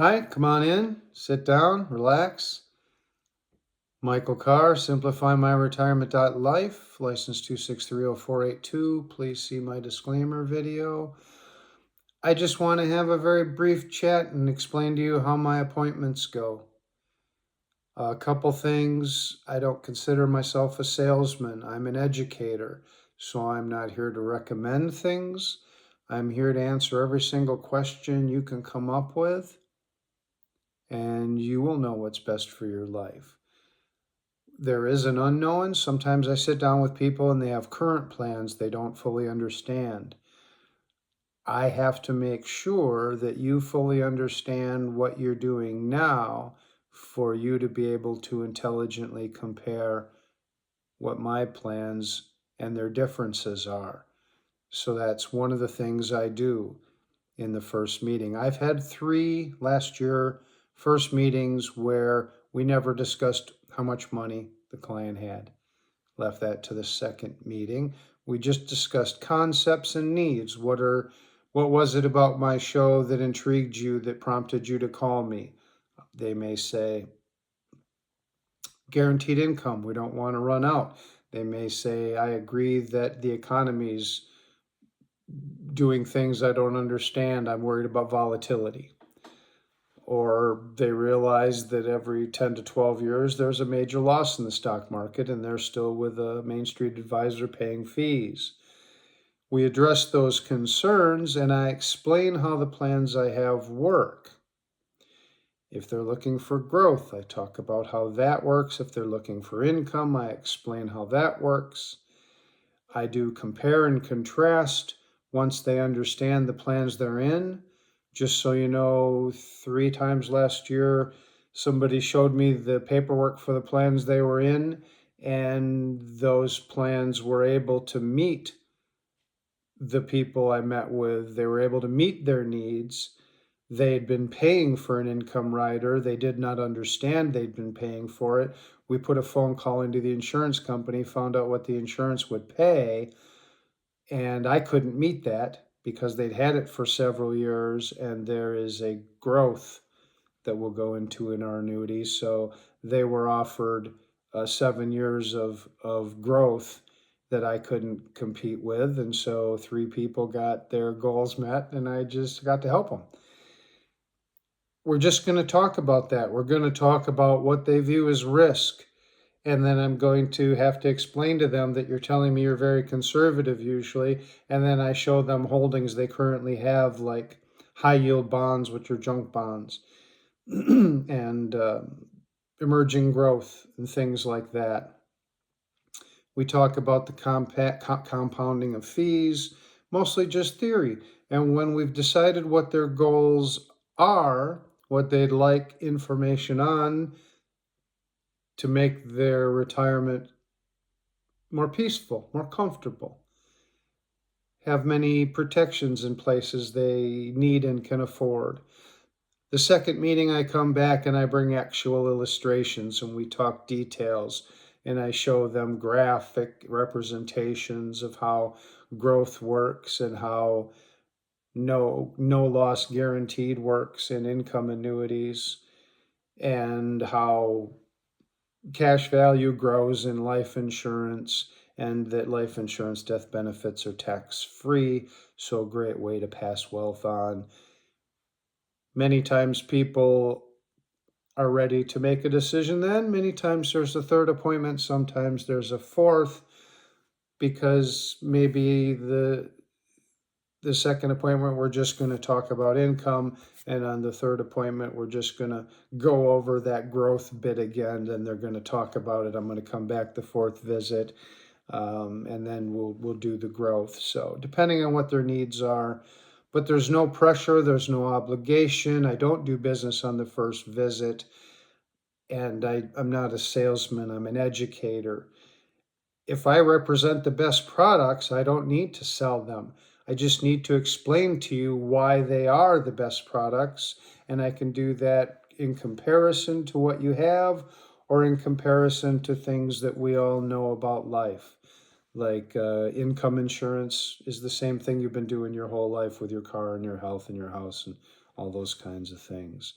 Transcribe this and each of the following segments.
Hi, come on in, sit down, relax. Michael Carr, Simplifymyretirement.life, license 2630482. Please see my disclaimer video. I just want to have a very brief chat and explain to you how my appointments go. A couple things. I don't consider myself a salesman. I'm an educator, so I'm not here to recommend things. I'm here to answer every single question you can come up with, and you will know what's best for your life. There is an unknown. Sometimes I sit down with people and they have current plans they don't fully understand. I have to make sure that you fully understand what you're doing now for you to be able to intelligently compare what my plans and their differences are. So that's one of the things I do in the first meeting. I've had 3 last year first meetings where we never discussed how much money the client had. Left that to the second meeting. We just discussed concepts and needs. What was it about my show that intrigued you, that prompted you to call me? They may say, guaranteed income, we don't want to run out. They may say, I agree that the economy's doing things I don't understand. I'm worried about volatility. Or they realize that every 10 to 12 years there's a major loss in the stock market and they're still with a Main Street advisor paying fees. We address those concerns and I explain how the plans I have work. If they're looking for growth, I talk about how that works. If they're looking for income, I explain how that works. I do compare and contrast once they understand the plans they're in. Just so you know, 3 times last year, somebody showed me the paperwork for the plans they were in, and those plans were able to meet the people I met with. They were able to meet their needs. They had been paying for an income rider. They did not understand they'd been paying for it. We put a phone call into the insurance company, found out what the insurance would pay, and I couldn't meet that because they'd had it for several years, and there is a growth that will go into in our annuities. So they were offered 7 years of growth that I couldn't compete with. And so 3 people got their goals met, and I just got to help them. We're just going to talk about that. We're going to talk about what they view as risk. And then I'm going to have to explain to them that you're telling me you're very conservative usually. And then I show them holdings they currently have, like high yield bonds, which are junk bonds, and emerging growth and things like that. We talk about the compounding of fees, mostly just theory. And when we've decided what their goals are, what they'd like information on to make their retirement more peaceful, more comfortable, have many protections in places they need and can afford. The second meeting, I come back and I bring actual illustrations and we talk details, and I show them graphic representations of how growth works and how no loss guaranteed works in income annuities, and how cash value grows in life insurance, and that life insurance death benefits are tax-free, so a great way to pass wealth on. Many times people are ready to make a decision then. Many times there's a third appointment, sometimes there's a fourth, because maybe the second appointment we're just going to talk about income, and on the third appointment we're just going to go over that growth bit again, and they're going to talk about it. I'm going to come back the fourth visit, and then we'll do the growth. So depending on what their needs are, but there's no pressure, there's no obligation. I don't do business on the first visit, and I'm not a salesman, I'm an educator. If I represent the best products, I don't need to sell them. I just need to explain to you why they are the best products, and I can do that in comparison to what you have or in comparison to things that we all know about life. Like income insurance is the same thing you've been doing your whole life with your car and your health and your house and all those kinds of things.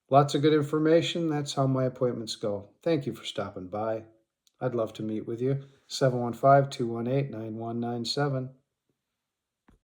Lots of good information. That's how my appointments go. Thank you for stopping by. I'd love to meet with you. 715-218-9197.